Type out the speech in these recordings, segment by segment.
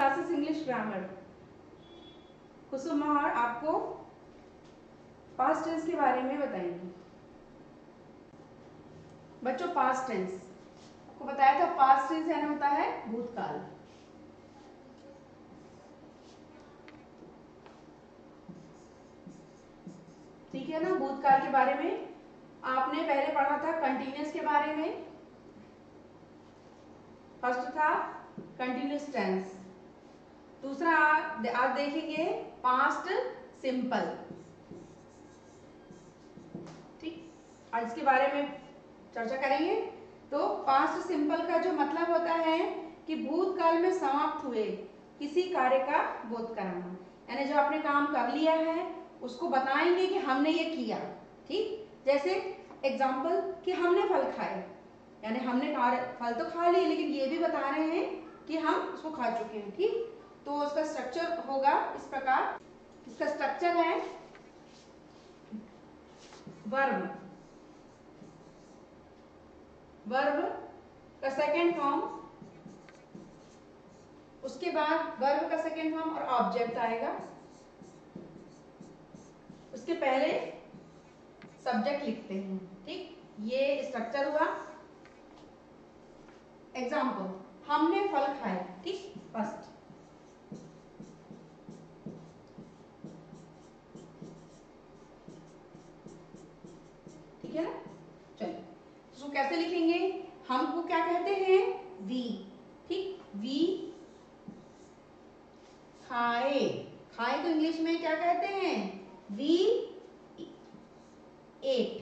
Classes English grammar. कुसुम और आपको past tense के बारे में बताएंगे। बच्चों पास्ट टेंस आपको बताया था, पास्ट टेंस यानी होता है भूतकाल। ठीक है ना। भूतकाल के बारे में आपने पहले पढ़ा था कंटिन्यूअस के बारे में। फर्स्ट था कंटिन्यूअस टेंस, दूसरा आप देखेंगे पास्ट सिंपल। ठीक, आज इसके बारे में चर्चा करेंगे। तो पास्ट सिंपल का जो मतलब होता है कि भूतकाल में समाप्त हुए किसी कार्य का बोध कराना, यानी जो आपने काम कर लिया है उसको बताएंगे कि हमने ये किया। ठीक, जैसे एग्जाम्पल कि हमने फल खाए, यानी हमने फल तो खा लिए लेकिन ये भी बता रहे हैं कि हम उसको खा चुके हैं। ठीक, तो उसका स्ट्रक्चर होगा इस प्रकार। इसका स्ट्रक्चर है वर्ब, वर्ब का सेकेंड फॉर्म, उसके बाद वर्ब का सेकेंड फॉर्म और ऑब्जेक्ट आएगा, उसके पहले सब्जेक्ट लिखते हैं। ठीक, ये स्ट्रक्चर हुआ। एग्जाम्पल, हमने फल खाए। ठीक, फर्स्ट ठीक है ना। चलिए इसको कैसे लिखेंगे, हमको क्या कहते हैं, वी। ठीक, वी खाए, खाए को इंग्लिश में क्या कहते हैं, वी एट,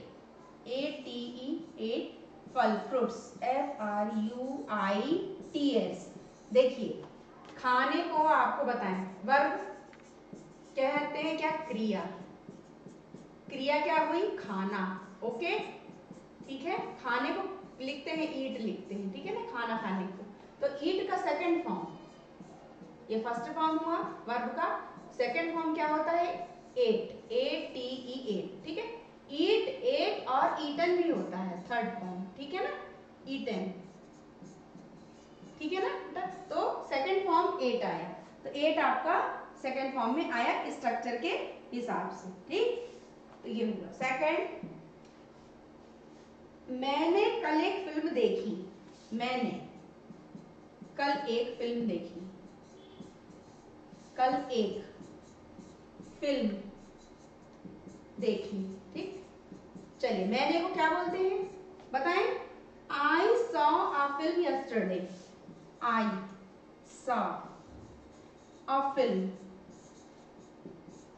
एट फल, फ्रूट्स, FRUITS। देखिए खाने को आपको बताएं, वर्ब कहते हैं क्या, क्रिया। क्रिया क्या हुई, खाना। ओके, ठीक है। खाने को लिखते हैं ईट लिखते हैं, ठीक है ना, खाना खाने को। तो ईट का सेकंड फॉर्म, ये फर्स्ट फॉर्म हुआ वर्ब का। सेकंड फॉर्म क्या होता है, एट, ATE, ठीक है। ईट, एट और ईटन भी होता है थर्ड फॉर्म, ठीक है ना, ईटन, ठीक है ना। तो सेकंड फॉर्म एट आया, तो एट आपका सेकंड फॉर्म में आया स्ट्रक्चर के हिसाब से। ठीक, तो ये हुआ सेकंड। मैंने कल एक फिल्म देखी, मैंने कल एक फिल्म देखी, कल एक फिल्म देखी। ठीक, चलिए मैंने को क्या बोलते हैं बताएं, I saw a film yesterday, I saw a film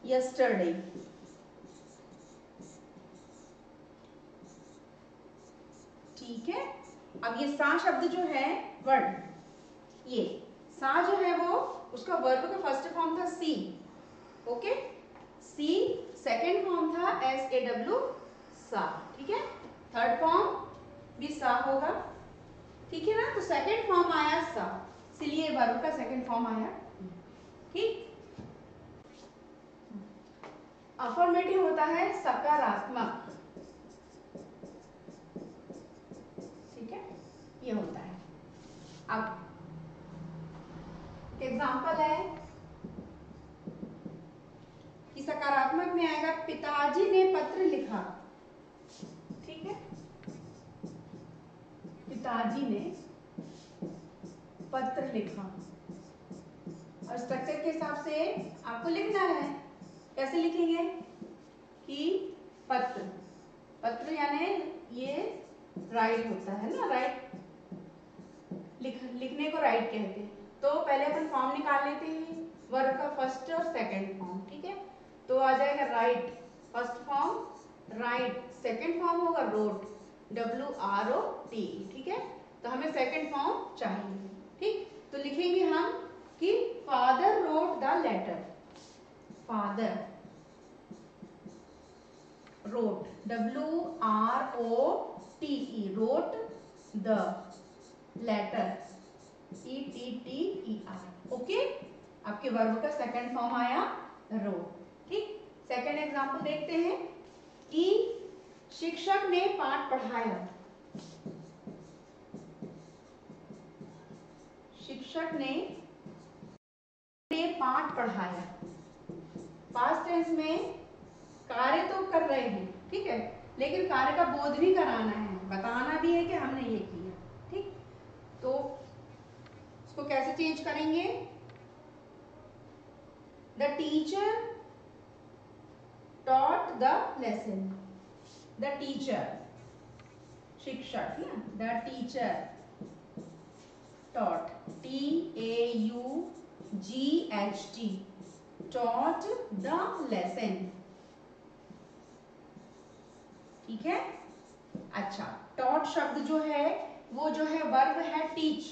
yesterday. ठीक है, अब ये सा शब्द जो है वर्ड, ये सा जो है वो उसका वर्ब का फर्स्ट फॉर्म था सी। ओके, सी सेकेंड फॉर्म था SAW, सा। ठीक है, थर्ड फॉर्म भी सा होगा, ठीक है ना। तो सेकेंड फॉर्म आया सा, इसलिए वर्ब का सेकेंड फॉर्म आया। ठीक, अफर्मेटिव होता है सकारात्मक, ठीक है, ये होता है। अब एग्जाम्पल है कि सकारात्मक में आएगा, पिताजी ने पत्र लिखा। ठीक है, पिताजी ने पत्र लिखा, और स्ट्रक्चर के हिसाब से आपको लिखना है। कैसे लिखेंगे कि पत्र, पत्र यानी ये राइट होता है ना, राइट, लिखने को राइट कहते हैं। तो पहले अपन फॉर्म निकाल लेते हैं, वर्ब का फर्स्ट और सेकंड फॉर्म। ठीक है, तो आ जाएगा right first form, right second form होगा रोट, WROT। ठीक है, तो हमें सेकंड फॉर्म चाहिए। ठीक, तो लिखेंगे हम कि father wrote the letter, father wrote, WROTE, wrote the letter, ETTER। Okay, आपके वर्ब का सेकंड फॉर्म आया रोट। ठीक, सेकंड एग्जांपल देखते हैं कि शिक्षक ने पाठ पढ़ाया, शिक्षक ने ने पाठ पढ़ाया, पास्ट टेंस में कार्य तो कर रहे हैं, ठीक है, लेकिन कार्य का बोध भी कराना है, बताना भी है कि हमने ये किया, ठीक। तो इसको कैसे चेंज करेंगे? The teacher taught the lesson. The teacher, शिक्षक ना, the teacher taught, T-A-U-G-H-T, taught the lesson, ठीक है। अच्छा, taught शब्द जो है वो जो है वर्ब है teach,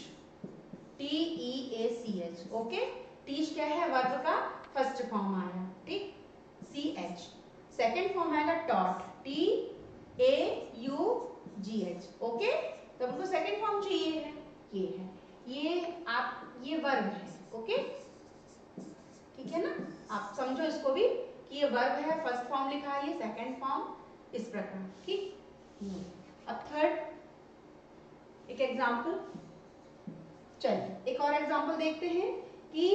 T-E-A-C-H, ओके। teach क्या है? वर्ब का फर्स्ट फॉर्म आया, ठीक, C-H। सेकेंड फॉर्म आएगा taught, T-A-U-G-H, ओके। तो हमको सेकेंड फॉर्म चाहिए है, ये है, ये वर्ब है, ओके, ठीक है ना। आप समझो इसको भी कि ये वर्ब है, फर्स्ट फॉर्म लिखा है, ये सेकेंड फॉर्म, इस प्रकार, ठीक। अब थर्ड एक एग्जाम्पल, चलिए एक और एग्जाम्पल देखते हैं कि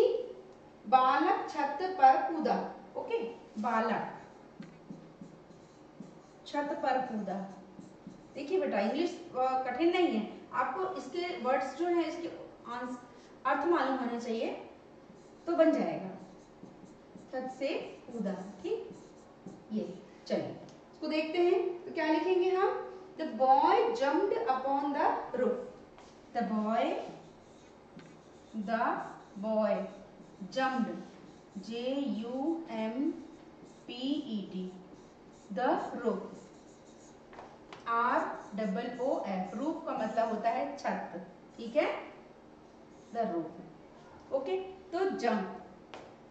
बालक छत पर कूदा, ओके, बालक छत पर कूदा। देखिए बेटा, इंग्लिश कठिन नहीं है, आपको इसके वर्ड्स जो है इसके अर्थ मालूम होने चाहिए तो बन जाएगा। छत से कूदा, ठीक, ये चलिए इसको देखते हैं। तो क्या लिखेंगे हम? The boy jumped upon the roof, the boy jumped, J-U-M-P-E-D, the roof, R-O-O-F, roof का मतलब होता है छत, ठीक है, द रूफ, ओके। तो जंप,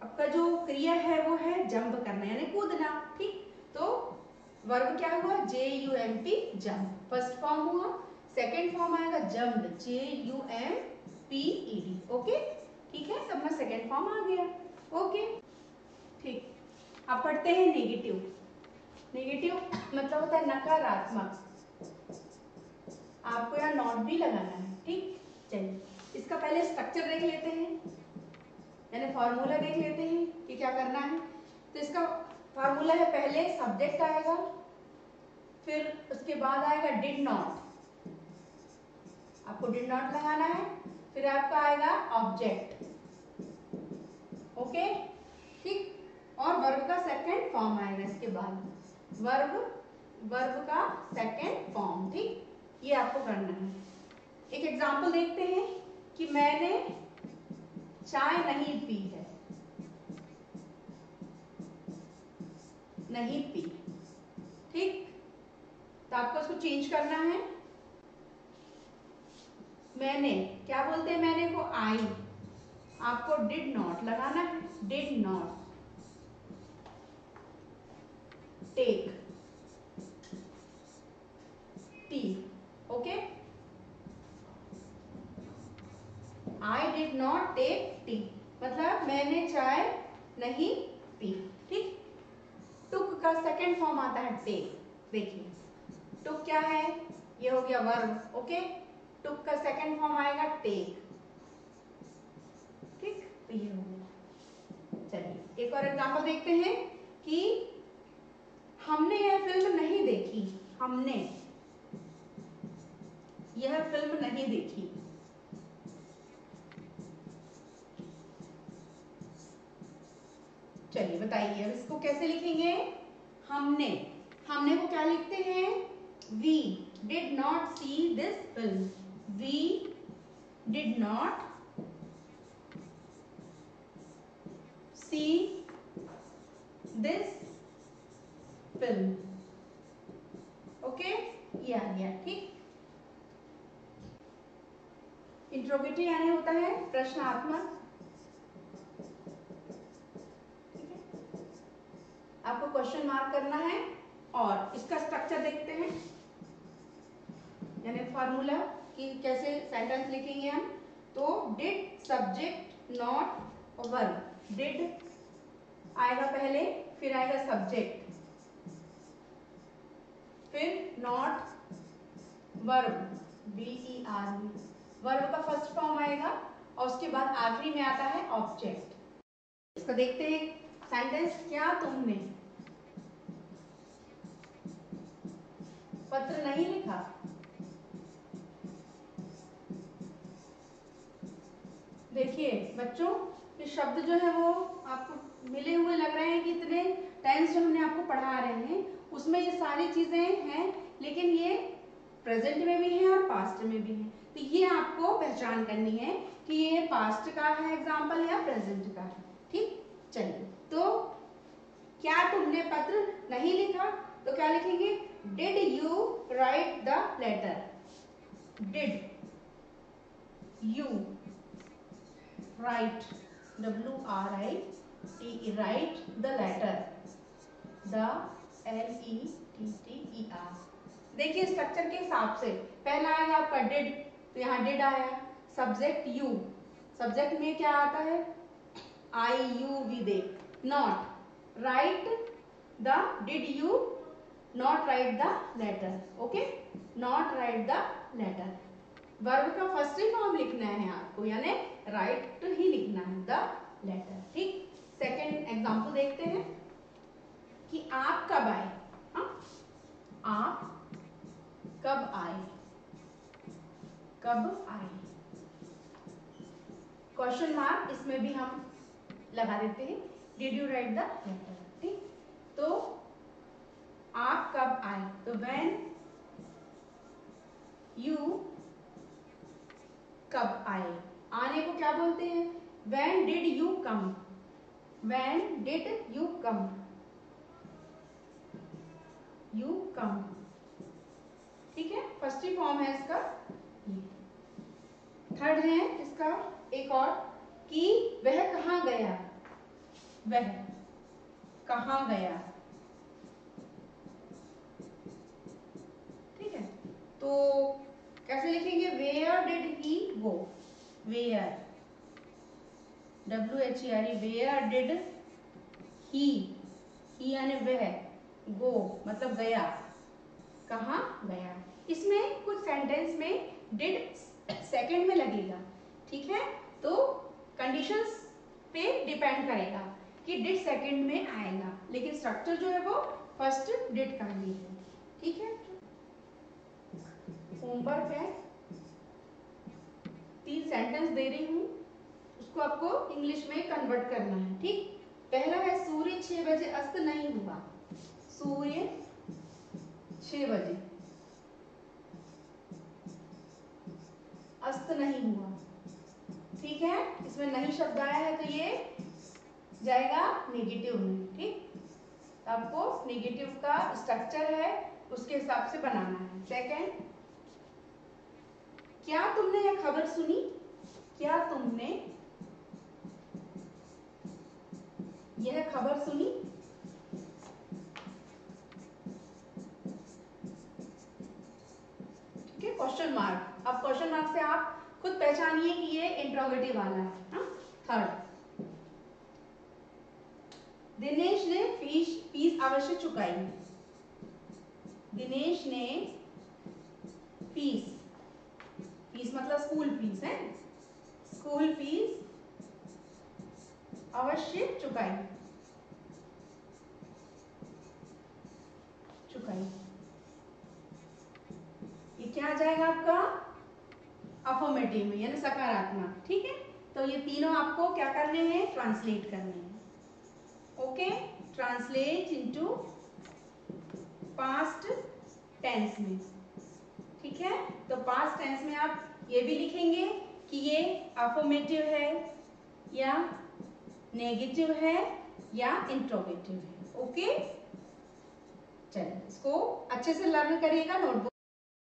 आपका जो क्रिया है वो है जंप करना यानी कूदना, ठीक। तो वर्ब क्या हुआ? J-U-M-P, जंप, फर्स्ट फॉर्म हुआ। सेकेंड फॉर्म आएगा जम्प्ड, J-U-M-P-E-D, ओके, ठीक है, सबका सेकेंड फॉर्म आ गया, ओके, ठीक। अब पढ़ते हैं नेगेटिव। नेगेटिव मतलब होता है नकारात्मक, आपको यहाँ नॉट भी लगाना है, ठीक। चलिए इसका पहले स्ट्रक्चर देख लेते हैं, यानी फॉर्मूला देख लेते हैं कि क्या करना है। तो इसका फॉर्मूला है, पहले सब्जेक्ट आएगा, फिर उसके बाद आएगा डिड नॉट, आपको डिड नॉट लगाना है, फिर आपका आएगा ऑब्जेक्ट, ओके, ठीक, और वर्ब का सेकंड फॉर्म आएगा इसके बाद, वर्ब का सेकंड फॉर्म, ठीक, ये आपको करना है। एक एग्जांपल देखते हैं कि मैंने चाय नहीं पी है, नहीं पी, ठीक। तो आपको इसको चेंज करना है। मैंने क्या बोलते हैं? मैंने को आई, आपको डिड नॉट लगाना है, did not take tea, okay, I did not take tea मतलब मैंने चाय नहीं पी, ठीक। टुक का सेकंड फॉर्म आता है टेक, देखिए टुक क्या है? ये हो गया वर्ब, ओके, टुक का सेकंड फॉर्म आएगा टेक, ठीक, तो ये हो गया। चलिए एक और एग्जांपल देखते हैं कि हमने यह फिल्म नहीं देखी, हमने यह फिल्म नहीं देखी, चलिए बताइए अब इसको कैसे लिखेंगे? हमने को क्या लिखते हैं? We did not see this film, we did not see this film, okay, ये आ गया, ठीक। इंट्रोगेटिव यानी होता है प्रश्नात्मक, आपको क्वेश्चन मार्क करना है। और इसका स्ट्रक्चर देखते हैं, यानी फॉर्मूला कि कैसे सेंटेंस लिखेंगे हम। तो did subject not verb, did आएगा पहले, फिर आएगा सब्जेक्ट, फिर नॉट वर्ब, VER, वर्ब का फर्स्ट फॉर्म आएगा और उसके बाद आखिरी में आता है ऑब्जेक्ट। इसको देखते हैं सेंटेंस। क्या तुमने पत्र नहीं लिखा? देखिए बच्चों, ये शब्द जो है वो आपको मिले हुए लग रहे हैं कि इतने टेंस जो हमने आपको पढ़ा रहे हैं उसमें ये सारी चीजें हैं, लेकिन ये प्रेजेंट में भी है और पास्ट में भी है। तो ये आपको पहचान करनी है कि ये पास्ट का है एग्जाम्पल या प्रेजेंट का है। ठीक, चलिए तो क्या तुमने पत्र नहीं लिखा तो क्या लिखेंगे? Did you write the letter? Did you write, WRITE, write the letter, LETTER। देखिए स्ट्रक्चर के हिसाब से पहला आएगा आपका डिड, तो यहाँ डिड आया। सब्जेक्ट यू, सब्जेक्ट में क्या आता है? I you we they। Not, write the, did you not write the letter? Okay, not write the letter. Verb का फर्स्ट ही फॉर्म लिखना है आपको, यानी राइट ही लिखना है, द लेटर। ठीक, सेकेंड एग्जाम्पल देखते हैं कि आप कब आए। हाँ, आप कब आए? कब आए, क्वेश्चन मार्क इसमें भी हम लगा देते हैं। Did you write the letter? ठीक, तो आप कब आए, तो व्हेन यू कब आए, आने को क्या बोलते हैं? When did you come? When did you come? You come. ठीक है, फर्स्ट ही फॉर्म है इसका। थर्ड है इसका एक और, कि वह कहाँ गया? वह कहाँ गया? ठीक है, तो कैसे लिखेंगे? Where did he go? Where, WHERE, where did he यानी वह, गो मतलब गया, कहाँ गया। इसमें कुछ सेंटेंस में डिड सेकंड में लगेगा। ठीक है, तो कंडीशंस पे डिपेंड करेगा कि डिड सेकंड में आएगा, लेकिन स्ट्रक्चर जो है वो फर्स्ट डिड का ही है। ठीक है, होमवर्क है, 3 सेंटेंस दे रही हूँ, उसको आपको इंग्लिश में कन्वर्ट करना है। ठीक, पहला है सूर्य 6 बजे अस्त नहीं हुआ। सूर्य 6 बजे अस्त नहीं हुआ। ठीक है, इसमें नहीं शब्द आया है तो ये जाएगा नेगेटिव में। ठीक, आपको नेगेटिव का स्ट्रक्चर है उसके हिसाब से बनाना है। सेकंड, क्या तुमने यह खबर सुनी? क्या तुमने यह खबर सुनी? ठीक है, क्वेश्चन मार्क। अब क्वेश्चन मार्क से आप खुद पहचानिए कि ये इंट्रोगेटिव वाला है। थर्ड, दिनेश ने फीस अवश्य चुकाई। दिनेश ने फीस मतलब स्कूल फीस है, स्कूल फीस अवश्य चुकाई। ये क्या आ जाएगा आपका? अफर्मेटिव में, यानी सकारात्मक। ठीक है, तो ये तीनों आपको क्या करने हैं? ट्रांसलेट करने हैं। Okay, translate into past tense में। ठीक है, तो पास्ट टेंस में आप ये भी लिखेंगे कि ये अफर्मेटिव है या नेगेटिव है या इंट्रोगेटिव है। ओके, चलिए इसको अच्छे से लर्न करिएगा, नोटबुक